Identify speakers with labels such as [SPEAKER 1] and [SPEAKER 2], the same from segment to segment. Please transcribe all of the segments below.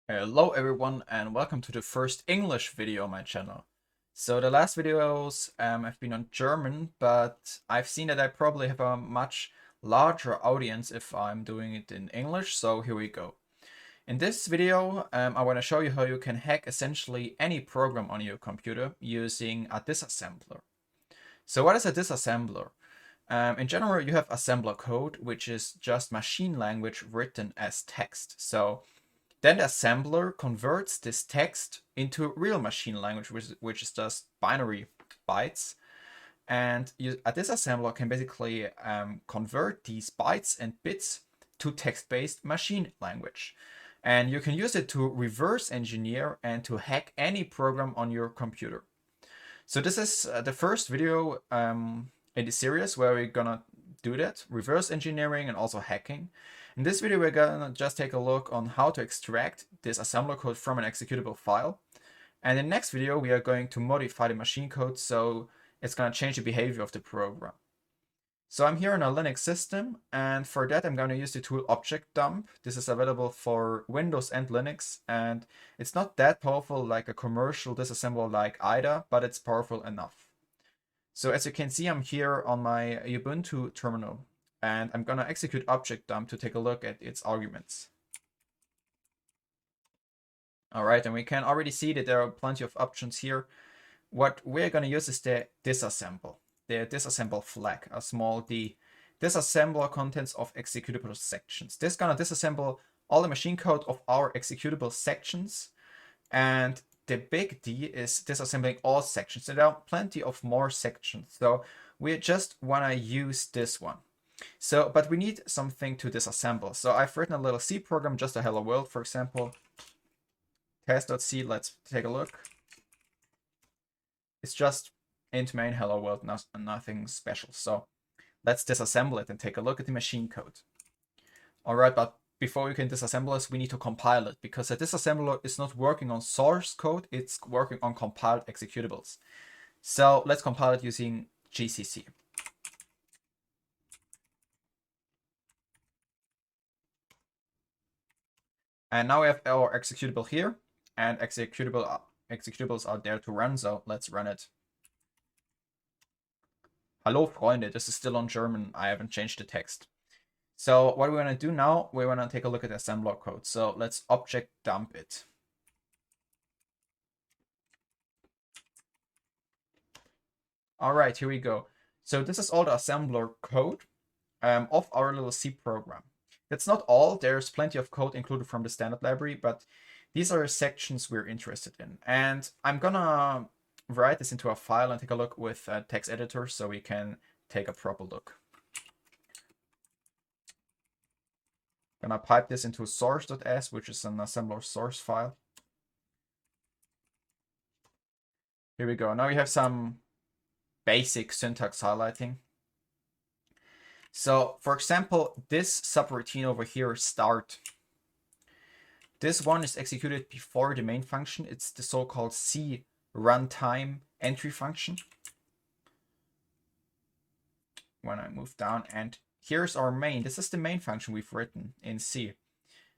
[SPEAKER 1] Hello everyone and welcome to the first English video on my channel. So the last videos have been on German, but I've seen that I probably have a much larger audience if I'm doing it in English, so here we go. In this video, I want to show you how you can hack essentially any program on your computer using a disassembler. So what is a disassembler? In general, you have assembler code, which is just machine language written as text. So then the assembler converts this text into real machine language, which is just binary bytes. And a disassembler can basically convert these bytes and bits to text-based machine language. And you can use it to reverse engineer and to hack any program on your computer. So this is the first video in the series where we're gonna do that, reverse engineering and also hacking. In this video, we're gonna just take a look on how to extract this assembler code from an executable file. And in the next video, we are going to modify the machine code so it's gonna change the behavior of the program. So I'm here on a Linux system, and for that I'm going to use the tool object dump. This is available for Windows and Linux, and it's not that powerful like a commercial disassembler like IDA, but it's powerful enough. So as you can see, I'm here on my Ubuntu terminal, and I'm going to execute object dump to take a look at its arguments. All right, and we can already see that there are plenty of options here. What we're going to use is the disassemble flag, a small d. Disassembler contents of executable sections. This is going to disassemble all the machine code of our executable sections. And the big D is disassembling all sections. So there are plenty of more sections. So we just want to use this one. So, but we need something to disassemble. So I've written a little C program, just a hello world, for example. Test.c, let's take a look. It's just int main hello world, nothing special. So let's disassemble it and take a look at the machine code. All right, but before we can disassemble this, we need to compile it, because a disassembler is not working on source code, it's working on compiled executables. So let's compile it using GCC. And now we have our executable here, and executables are there to run, so let's run it. Hallo Freunde, this is still on German, I haven't changed the text. So what we want to do now, we want to take a look at the assembler code. So let's object dump it. All right, here we go. So this is all the assembler code of our little C program. That's not all, there's plenty of code included from the standard library, but these are sections we're interested in. And I'm gonna write this into a file and take a look with a text editor so we can take a proper look. Gonna pipe this into source.s, which is an assembler source file. Here we go. Now we have some basic syntax highlighting. So for example, this subroutine over here, start. This one is executed before the main function. It's the so-called C runtime entry function. When I move down, and here's our main. This is the main function we've written in C.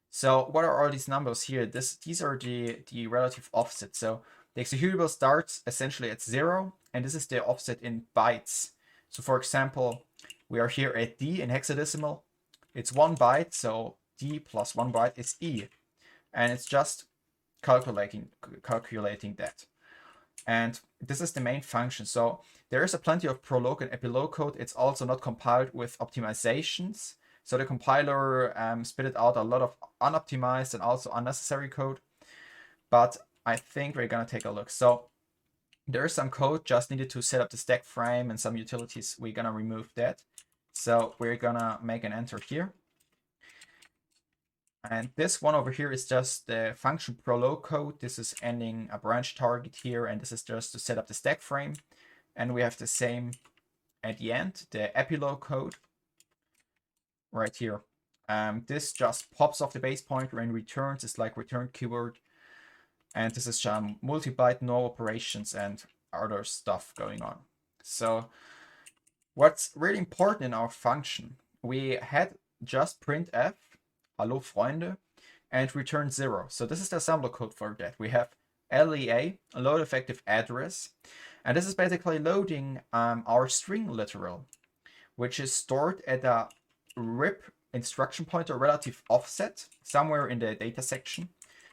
[SPEAKER 1] So what are all these numbers here? These are the relative offset. So the executable starts essentially at 0, and this is the offset in bytes. So for example, we are here at D in hexadecimal. It's 1 byte, so D plus 1 byte is E. And it's just calculating that. And this is the main function. So there is a plenty of prologue and epilogue code. It's also not compiled with optimizations. So the compiler spitted out a lot of unoptimized and also unnecessary code. But I think we're going to take a look. So there is some code just needed to set up the stack frame and some utilities. We're going to remove that. So we're going to make an enter here. And this one over here is just the function prologue code. This is ending a branch target here, and this is just to set up the stack frame. And we have the same at the end, the epilogue code right here. This just pops off the base pointer and returns. It's like return keyword. And this is multi-byte no operations and other stuff going on. So what's really important in our function, we had just printf, hallo Freunde. and return 0. So this is the assembler code for that. We have LEA, load effective address, and this is basically loading our string literal, which is stored at a RIP instruction pointer relative offset somewhere in the data section.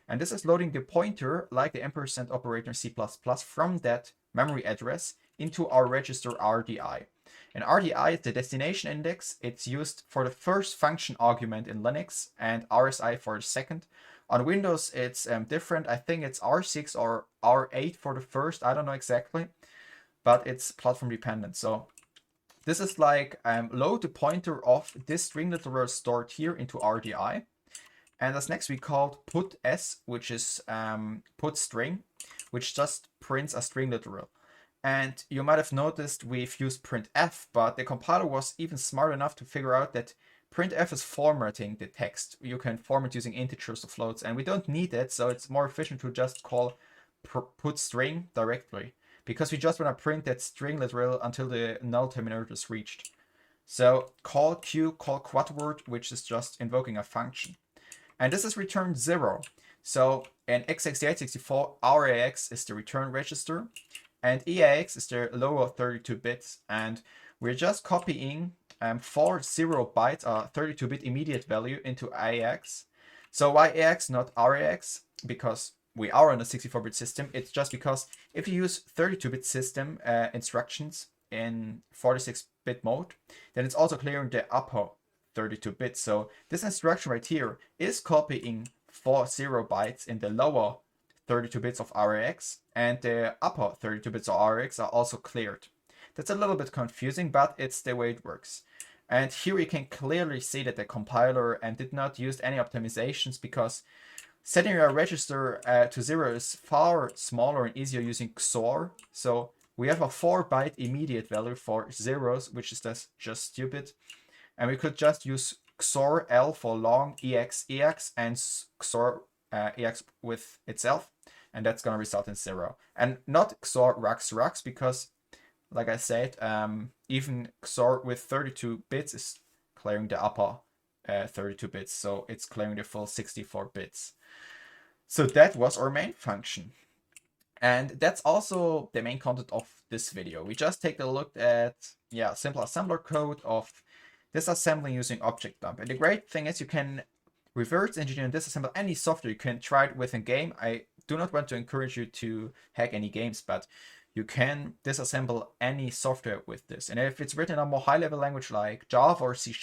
[SPEAKER 1] And this is loading the pointer like the ampersand operator in C++ from that memory address into our register RDI. And RDI is the destination index. It's used for the first function argument in Linux and RSI for the second. On Windows, it's different. I think it's R6 or R8 for the first. I don't know exactly, but it's platform dependent. So this is like load the pointer of this string literal stored here into RDI. And as next we called put s, which is put string, which just prints a string literal. And you might have noticed we've used printf, but the compiler was even smart enough to figure out that printf is formatting the text. You can format using integers or floats, and we don't need it, so it's more efficient to just call put string directly, because we just want to print that string literal until the null terminator is reached. So call q, call quadword, which is just invoking a function. And this is returned 0. So in x68-64, RAX is the return register, and EAX is the lower 32 bits. And we're just copying 4 0 bytes, a 32-bit immediate value, into AX. So why AX, not RAX? Because we are on a 64-bit system. It's just because if you use 32-bit system instructions in 46-bit mode, then it's also clearing the upper 32 bits. So this instruction right here is copying 4 0 bytes in the lower 32 bits of RAX, and the upper 32 bits of RAX are also cleared. That's a little bit confusing, but it's the way it works. And here you can clearly see that the compiler did not use any optimizations, because setting your register to 0 is far smaller and easier using XOR. So we have a 4-byte immediate value for zeros, which is just stupid. And we could just use XOR L for long EX EX and XOR EX with itself, and that's going to result in 0. And not XOR RUX RUX, because, like I said, even XOR with 32 bits is clearing the upper 32 bits, so it's clearing the full 64 bits. So that was our main function. And that's also the main content of this video. We just take a look at, simple assembler code of disassembling using object dump. And the great thing is you can reverse engineer and disassemble any software. You can try it with a game. I do not want to encourage you to hack any games, but you can disassemble any software with this. And if it's written in a more high-level language like Java or C#,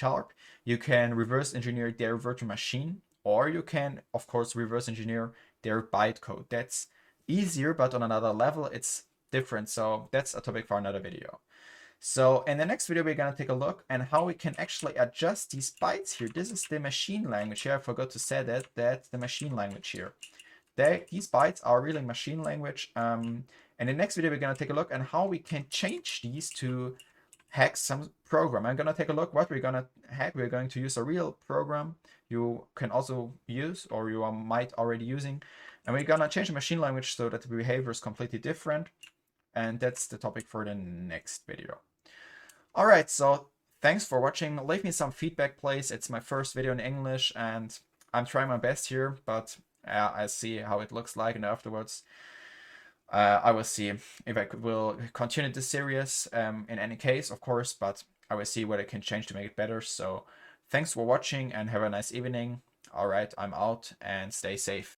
[SPEAKER 1] you can reverse engineer their virtual machine, or you can, of course, reverse engineer their bytecode. That's easier, but on another level, it's different. So that's a topic for another video. So in the next video, we're going to take a look at how we can actually adjust these bytes here. This is the machine language here. I forgot to say that. That's the machine language here. These bytes are really machine language. In the next video, we're going to take a look at how we can change these to hack some program. I'm going to take a look what we're going to hack. We're going to use a real program you can also use, or you might already using. And we're going to change the machine language so that the behavior is completely different. And that's the topic for the next video. All right, so thanks for watching. Leave me some feedback, please. It's my first video in English, and I'm trying my best here, but I see how it looks like, and afterwards I will see if I will continue this series in any case, of course, but I will see what I can change to make it better. So thanks for watching and have a nice evening. All right, I'm out, and stay safe.